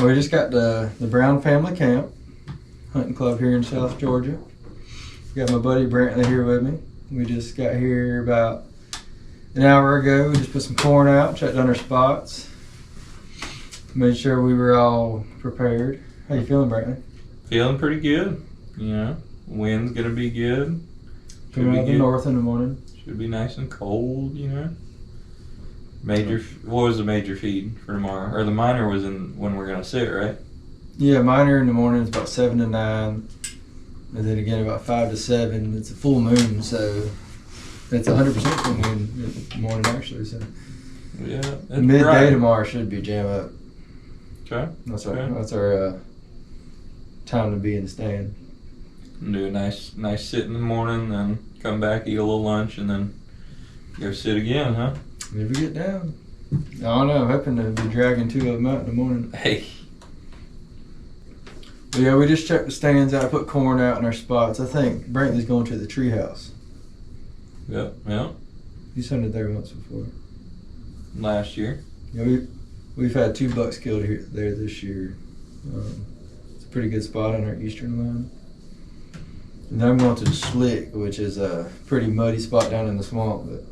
We just got the Brown Family Camp hunting club here in South Georgia. Got my buddy Brantley here with me. We just got here about an hour ago. We just put some corn out, checked on our spots, made sure we were all prepared. How you feeling, Brantley? Feeling pretty good. You know, wind's gonna be good. Coming out of the north in the morning. Should be nice and cold, you know. What was the major feed for tomorrow? Or the minor was in when we're gonna sit, right? Yeah, minor in the morning is about 7 to 9, and then again about 5 to 7. It's a full moon, so it's 100% full moon in the morning actually. So yeah, midday bright. tomorrow should be jam up. Okay. That's our time to be in the stand. Do a nice sit in the morning, then come back, eat a little lunch, and then go sit again, huh? Never get down. I don't know. I'm hoping to be dragging 2 of them out in the morning. Hey. But yeah, we just checked the stands out, put corn out in our spots. I think Brantley's going to the treehouse. Yep. He's hunted there once before. Last year. Yeah, we've had 2 bucks killed there this year. It's a pretty good spot on our eastern line. And then I'm going to the Slick, which is a pretty muddy spot down in the swamp, but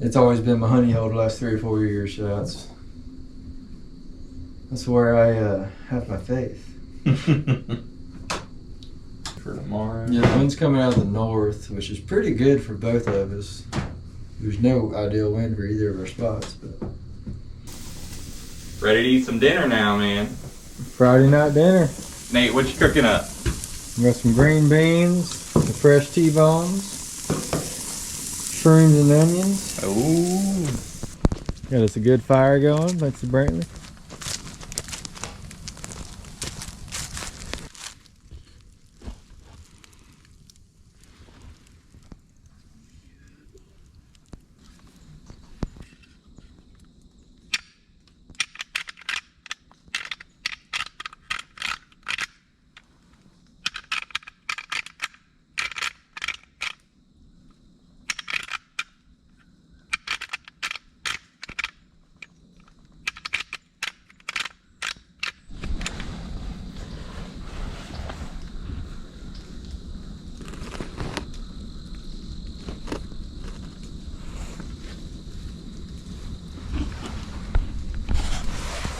it's always been my honey hole the last 3 or 4 years, so that's where I have my faith. For tomorrow. Yeah, the wind's coming out of the north, which is pretty good for both of us. There's no ideal wind for either of our spots, but Ready to eat some dinner now, man. Friday night dinner. Nate, what you cooking up? We got some green beans, some fresh T-bones, shrooms and onions. Oh. Got us a good fire going, thanks to Brantley.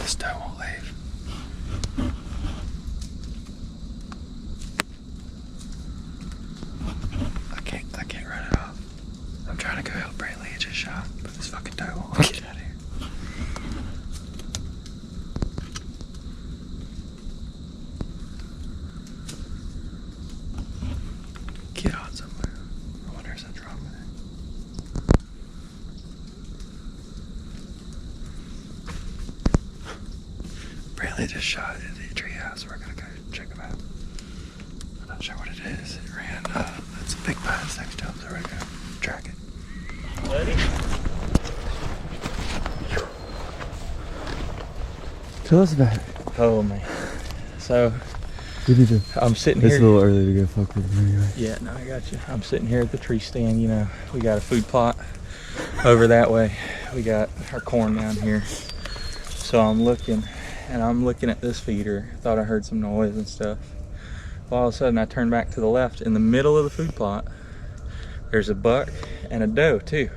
This doe won't leave. I can't run it off. I'm trying to go help Brantley get his shot, but this fucking doe won't get out of here. Get on somewhere. I wonder if something's wrong with it. Brantley just shot at the treehouse. We're gonna go check him out. I'm not sure what it is. It ran. It's a big pines next to him, so we're gonna track it. Ready? Tell us about it. Oh man. So I'm sitting It's here. a little early to go fuck with him anyway. Yeah, no, I got you. I'm sitting here at the tree stand. You know, we got a food plot over that way. We got our corn down here. So I'm looking at this feeder. Thought I heard some noise and stuff. Well, all of a sudden I turned back to the left. In the middle of the food plot, there's a buck and a doe too.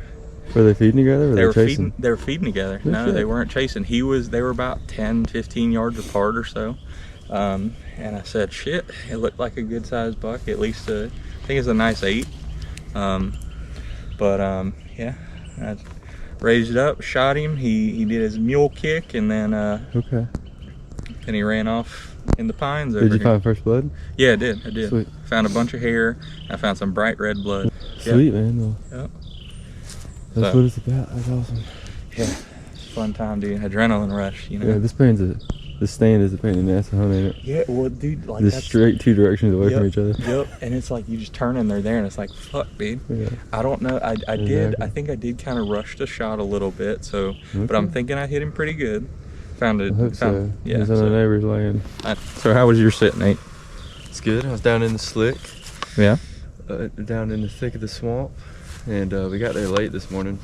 Were they feeding together? Or They were chasing? feeding together. No No, shit. they weren't chasing. They were about 10, 15 yards apart or so. And I said, shit, it looked like a good sized buck. At least I think it's a nice 8. Yeah, I raised it up, shot him. He did his mule kick, and then Okay. and he ran off in the pines over Did you here. find first blood? Yeah, I did. Sweet. Found a bunch of hair. I found some bright red blood. Sweet, man. Well, Yep. that's So- what it's about. That's awesome. Yeah, it's a fun time, dude. Adrenaline rush, you know. Yeah, this stand is a pain in the ass to hunt, ain't it? Yeah, well, dude, like Just straight 2 directions away from Yep, each other. Yep, and it's like you just turn and they're there, and it's like, fuck, dude. Yeah. I don't know. I think I did kind of rush the shot a little bit. So, but I'm Okay. thinking I hit him pretty good. Found it. I hope so. Yeah. He's on the neighbor's land. So how was your sit, Nate? It's good. I was down in the slick. Yeah. Down in the thick of the swamp, and we got there late this morning.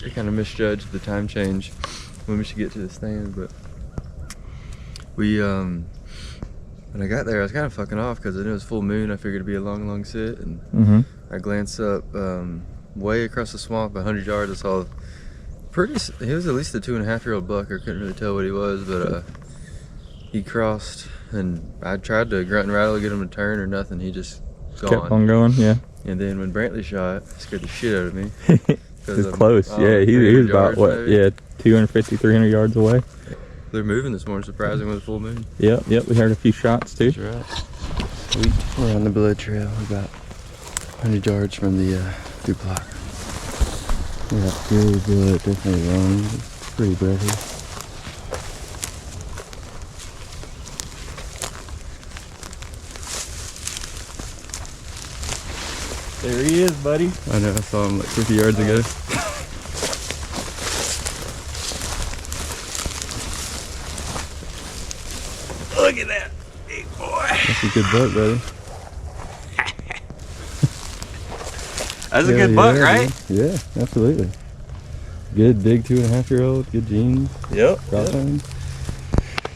I kind of misjudged the time change when we should get to the stand, but when I got there, I was kind of fucking off because I knew it was full moon. I figured it'd be a long sit, and I glanced up way across the swamp, 100 yards. I saw he was at least a 2.5-year-old buck. I couldn't really tell what he was, but he crossed, and I tried to grunt and rattle to get him to turn or nothing. He just kept on going, yeah. And then when Brantley shot, it scared the shit out of me. It's close, yeah. He was about, what, maybe? Yeah, 250, 300 yards away. They're moving this morning, surprising, with a full moon. Yep, we heard a few shots too. That's right. Sweet. We're on the blood trail, about 100 yards from the food plot. Yeah, good blood, definitely wrong. It's pretty breathy. There he is, buddy. I know, I saw him like 50 yards ago. Look at that big boy. That's a good buck, buddy. That's a good buck, right? Dude. Yeah, absolutely. Good big 2.5-year-old, good genes. Yep. Crossing.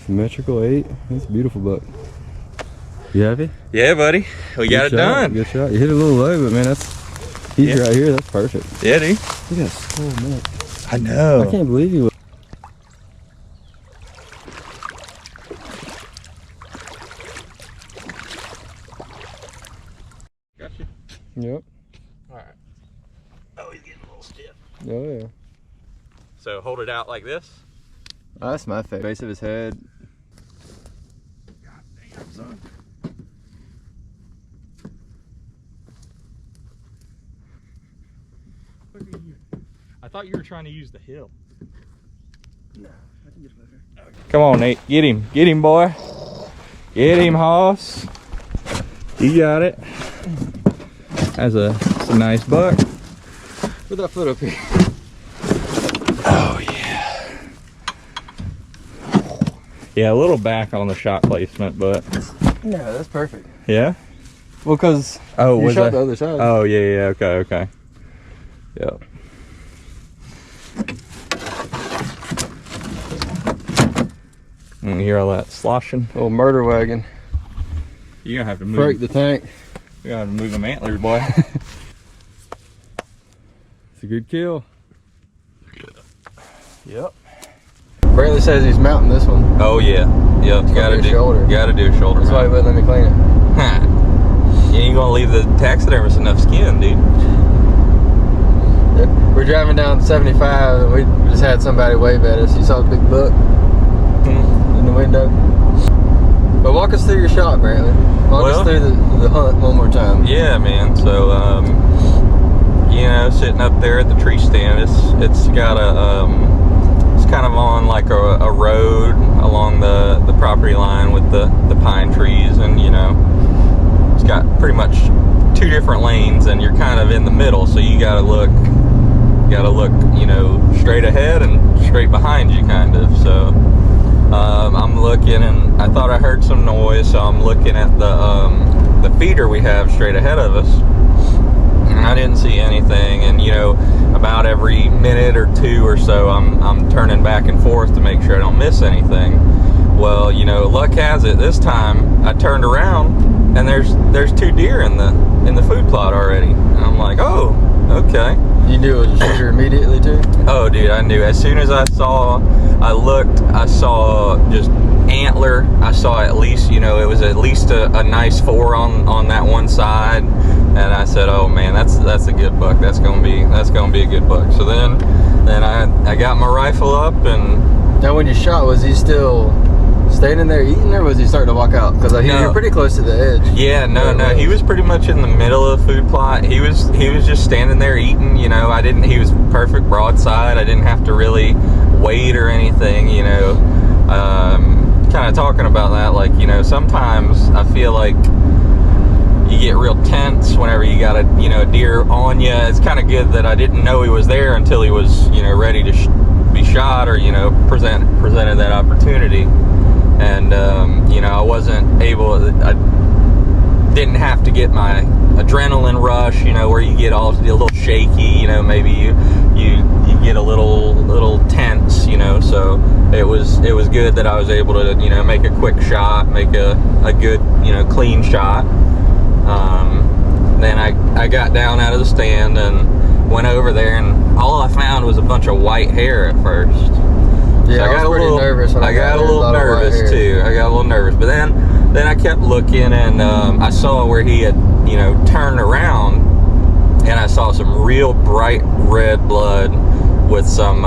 Symmetrical 8. That's a beautiful buck. You happy? Yeah, buddy. We got it done. Good shot. You hit it a little low, but man, he's right here. That's perfect. Yeah, dude. Look at that full neck. I know. I can't believe you. Got you. Yep. Alright. Oh, he's getting a little stiff. Oh, yeah. So hold it out like this. Oh, that's my favorite. Base of his head. God damn, son. I thought you were trying to use the hill. No, I can get it better. Okay. Come on, Nate. Get him, boy. Get him, Hoss. You got it. That's a nice buck. Put that foot up here. Oh yeah. Yeah, a little back on the shot placement, but No, that's perfect. yeah. Well, because you shot the other side. Oh yeah, okay. Yep. You hear all that sloshing? Little murder wagon. You're gonna have to move. Break the tank. You're gonna have to move them antlers, boy. It's a good kill. Yep. Brantley says he's mounting this one. Oh yeah. Yep. Gotta do shoulder. Gotta do a shoulder. That's why he wouldn't let me clean it. You ain't gonna leave the taxidermist enough skin, dude. Yep. We're driving down 75 and we just had somebody wave at us. You saw the big buck in the window. But walk us through your shot, Brantley. Walk us through the hunt one more time. Yeah, man. So, you know, sitting up there at the tree stand, it's got it's kind of on like a road along the property line with the pine trees, and you know, it's got pretty much 2 different lanes, and you're kind of in the middle, so you gotta look, you know, straight ahead and straight behind you, kind of. So I'm looking, and I thought I heard some noise, so I'm looking at the feeder we have straight ahead of us, and I didn't see anything. And you know, about every minute or 2 or so, I'm turning back and forth to make sure I don't miss anything. Well, you know, luck has it this time I turned around and there's 2 deer in the food plot already, and I'm like, oh, okay. You knew it was a shooter immediately too? Oh dude, I knew. As soon as I saw just antler. I saw at least, you know, it was at least a nice 4 on that one side, and I said, oh man, that's a good buck. That's gonna be a good buck. So then I got my rifle up, and now when you shot, was he still standing there eating, or was he starting to walk out? Because you're pretty close to the edge. Yeah, no, he was pretty much in the middle of the food plot. He was just standing there eating, you know. He was perfect broadside. I didn't have to really wait or anything, you know. Kind of talking about that, like, you know, sometimes I feel like you get real tense whenever you got a deer on you. It's kind of good that I didn't know he was there until he was, you know, ready to be shot, or, you know, presented that opportunity. And you know, I didn't have to get my adrenaline rush, you know, where you get all a little shaky, you know, maybe you get a little tense, you know. So it was good that I was able to, you know, make a quick shot, make a good, you know, clean shot. Then I got down out of the stand and went over there, and all I found was a bunch of white hair at first. Yeah, so I got a little nervous when I got a little nervous too. I got a little nervous, but then I kept looking, and I saw where he had, you know, turned around, and I saw some real bright red blood with some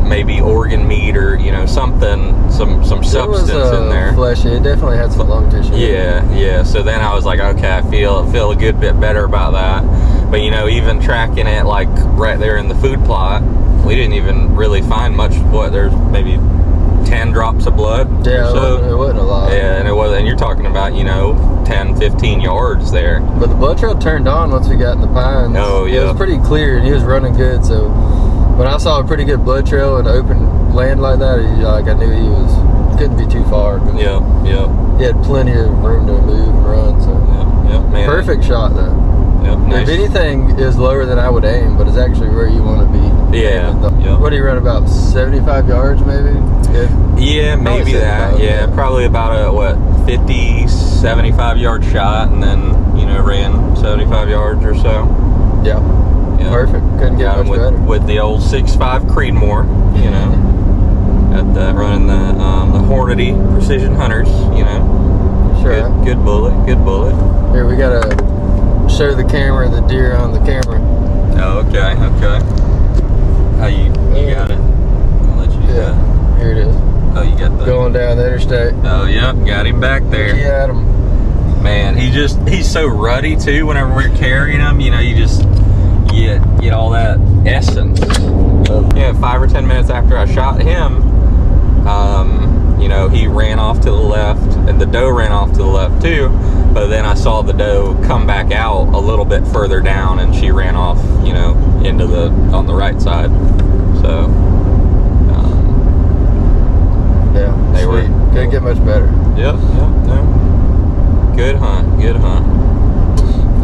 maybe organ meat, or, you know, something, some substance in there. Fleshy. It definitely had some lung tissue. Yeah. So then I was like, okay, I feel a good bit better about that. But, you know, even tracking it like right there in the food plot, we didn't even really find much. There's maybe 10 drops of blood. Yeah, so. it wasn't a lot. Yeah, and it wasn't. And you're talking about, you know, 10, 15 yards there. But the blood trail turned on once we got in the pines. Oh yeah. It was pretty clear, and he was running good. So when I saw a pretty good blood trail in open land like that, I knew he couldn't be too far. Yeah. He had plenty of room to move and run. So man. Perfect shot though. Yep. Nice. If anything is lower than I would aim, but it's actually where you want to be. Yeah. What do you run, about 75 yards maybe? Yeah, maybe that. Yeah, probably about a 50, 75 yard shot, and then, you know, ran 75 yards or so. Yeah. Perfect. Couldn't get much better. With the old 6.5 Creedmoor, you know, running the Hornady Precision Hunters, you know. Sure. Good bullet. Here, we gotta show the camera the deer on the camera. Oh, okay. How you got it? I'll let you do that. Here it is. Oh, you got the going down the interstate. Oh, yep, got him back there. You had him. Man, he's so ruddy too. Whenever we're carrying him, you know, you just get all that essence. Yeah, 5 or 10 minutes after I shot him, you know, he ran off to the left, and the doe ran off to the left too. But then I saw the doe come back out a little bit further down, and she ran off, you know, on the right side. So, yeah, they sweet. Couldn't get much better. Yep, no. Good hunt.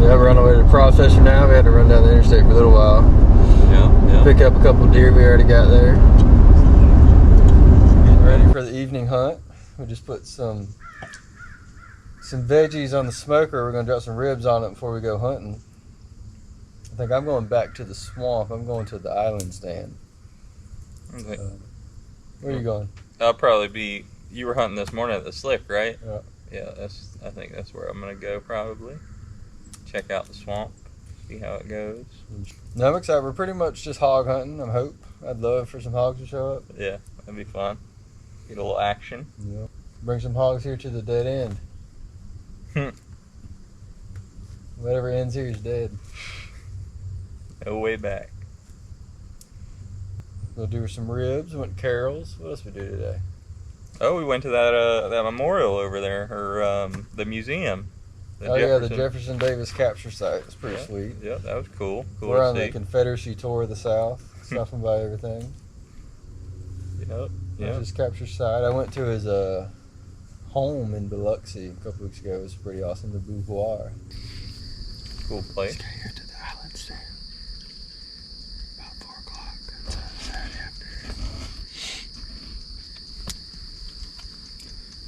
Yeah, we're on our way to the processor now. We had to run down the interstate for a little while. Yeah. Pick up a couple of deer we already got there. Getting ready for the evening hunt. We just put some veggies on the smoker. We're gonna drop some ribs on it before we go hunting. I think I'm going back to the swamp. I'm going to the island stand. Okay. Where are you going? I'll probably be. You were hunting this morning at the slick, right? Yeah. Yeah, I think that's where I'm gonna go probably. Check out the swamp, see how it goes. No, I'm excited. We're pretty much just hog hunting. I hope. I'd love for some hogs to show up. Yeah, that'd be fun. Get a little action. Yeah. Bring some hogs here to the dead end. Whatever ends here is dead. No way back. We'll do some ribs. Went to Carol's. What else we do today? Oh, we went to that memorial over there, or the museum. The Jefferson Davis capture site. It's pretty sweet. Yeah, that was cool. We're on the Confederacy tour of the South, stopping by everything. Yep. That's his capture site. I went to his home in Biloxi a couple weeks ago. It was pretty awesome. The Beauvoir. Cool place. Let's get here to the island stand. About 4 o'clock. It's on Saturday afternoon.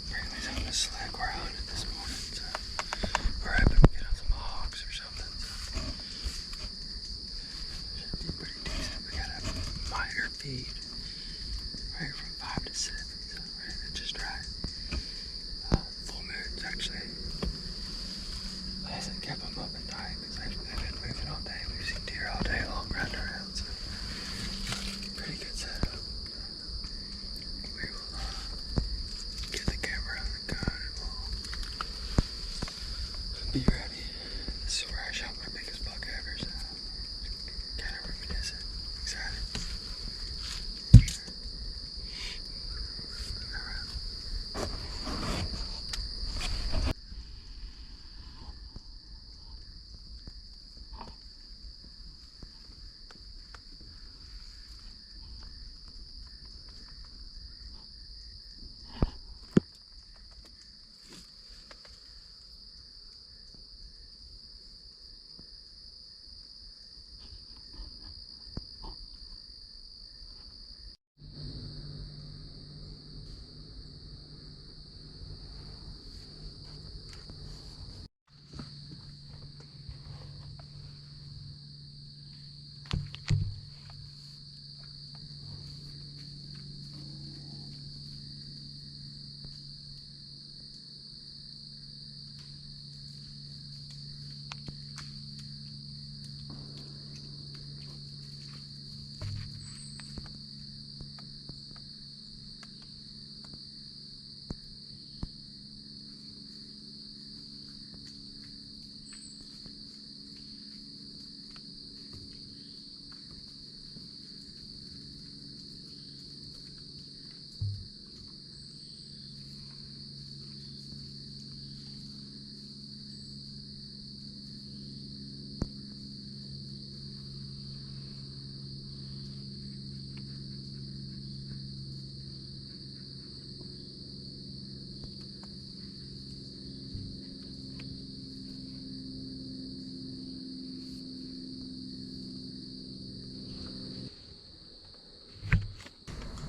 Brantley's on the slick. We're hunting this morning, so we're hoping to get on some hogs or something. Should be pretty decent. We got a minor feed right from 5 to 7, so we're hitting it just right. Full moons actually. Hasn't kept them up at night because they've been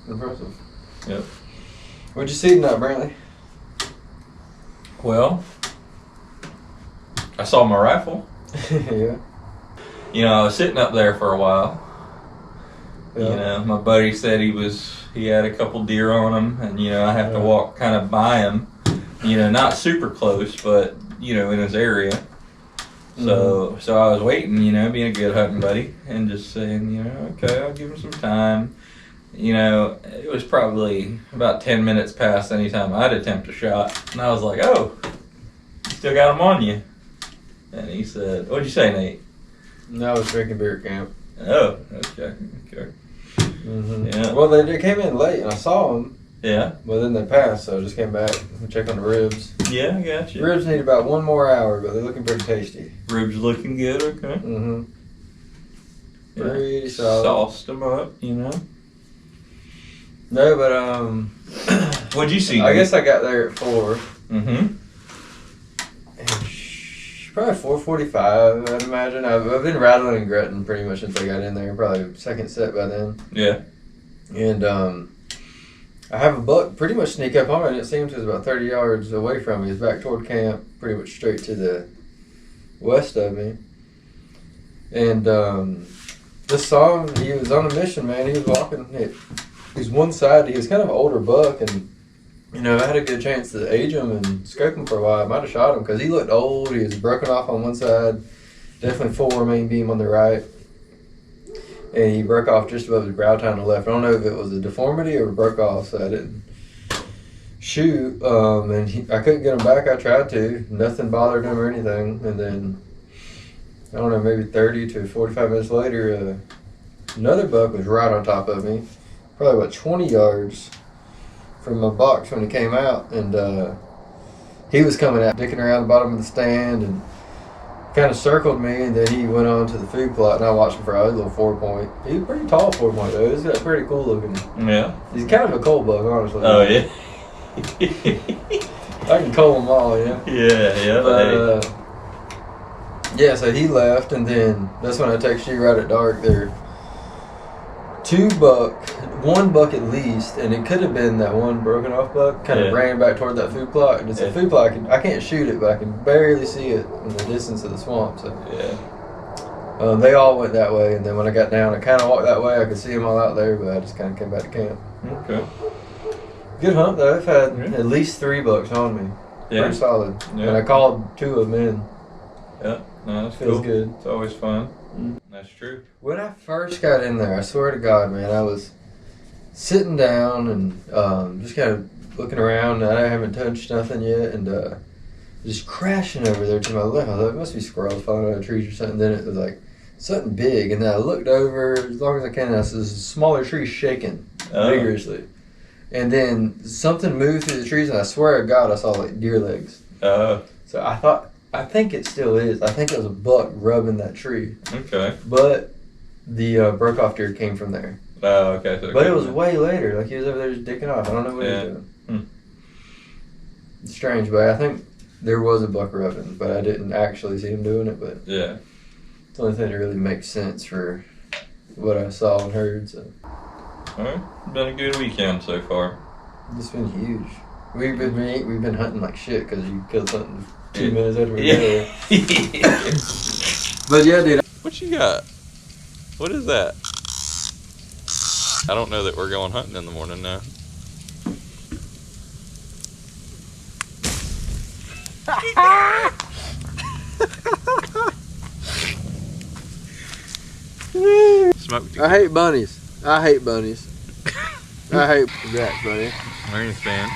Impressive. Yep. What'd you see tonight, Brantley? Well, I saw my rifle. Yeah. You know, I was sitting up there for a while. Yeah. You know, my buddy said he had a couple deer on him, and you know, I have to walk kind of by him. You know, not super close, but you know, in his area. So I was waiting, you know, being a good hunting buddy, and just saying, you know, okay, I'll give him some time. You know, it was probably about 10 minutes past any time I'd attempt a shot, and I was like, oh, you still got him on you? And he said, what'd you say, Nate? No, I was drinking beer at camp. Oh, okay. Yeah. Well, they came in late, and I saw them. Yeah. But then they passed, so I just came back and checked on the ribs. Yeah, I got you. Ribs need about 1 more hour, but they're looking pretty tasty. Ribs looking good, okay. Pretty solid. Sauced them up, you know. No, but What'd you see? I guess I got there at 4. Mm-hmm. Probably 4:45, I'd imagine. I've been rattling and grunting pretty much since I got in there. Probably second set by then. Yeah. And I have a buck pretty much sneak up on me. I didn't see him until he was about 30 yards away from me. He's back toward camp, pretty much straight to the west of me. And just saw him. He was on a mission, man. He was walking. He was one side. He was kind of an older buck, and you know, I had a good chance to age him and scope him for a while. I might have shot him because he looked old. He was broken off on one side, definitely 4 main beam on the right. And he broke off just above his brow tine on the left. I don't know if it was a deformity or it broke off, so I didn't shoot. And I couldn't get him back. I tried to. Nothing bothered him or anything. And then, I don't know, maybe 30 to 45 minutes later, another buck was right on top of me. Probably about 20 yards from my box when he came out. And he was coming out, dicking around the bottom of the stand and kind of circled me, and then he went on to the food plot, and I watched him for a little 4-point. He was pretty tall 4-point though. He's got pretty cool looking. Yeah. He's kind of a cold bug, honestly. Oh yeah. I can cull them all, yeah. Yeah. But yeah, so he left, and then that's when I texted you right at dark. There, 1 buck at least, and it could have been that one broken off buck. Kind of ran back toward that food plot. And it's a food plot. I can't shoot it, but I can barely see it in the distance of the swamp. So they all went that way, and then when I got down, I kind of walked that way. I could see them all out there, but I just kind of came back to camp. Okay. Good hunt though. I've had at least 3 bucks on me. Yeah. Pretty solid. Yeah. And I called 2 of them in. Yeah. No, that's Feels cool. good. It's always fun. That's true. When I first got in there, I swear to God, man, I was sitting down and just kind of looking around. I haven't touched nothing yet, and just crashing over there to my left. I thought it must be squirrels falling out of trees or something. Then it was like something big, and then I looked over as long as I can, and I saw this smaller tree shaking vigorously. And then something moved through the trees, and I swear to God, I saw like deer legs. Oh. So I think it still is. I think it was a buck rubbing that tree. Okay. But the broke off deer came from there. Oh, okay. So But it was way later. Like he was over there just dicking off. I don't know what he was doing. It's strange, but I think there was a buck rubbing, but I didn't actually see him doing it. But yeah, it's the only thing that really makes sense for what I saw and heard. So. All right. Been a good weekend so far. It's been huge. We've been hunting like shit because you killed something 2 minutes after we got there. But yeah, dude. What you got? What is that? I don't know that we're going hunting in the morning now. Smoked. I hate bunnies. I hate bunnies. I hate rats, buddy. Marines fan.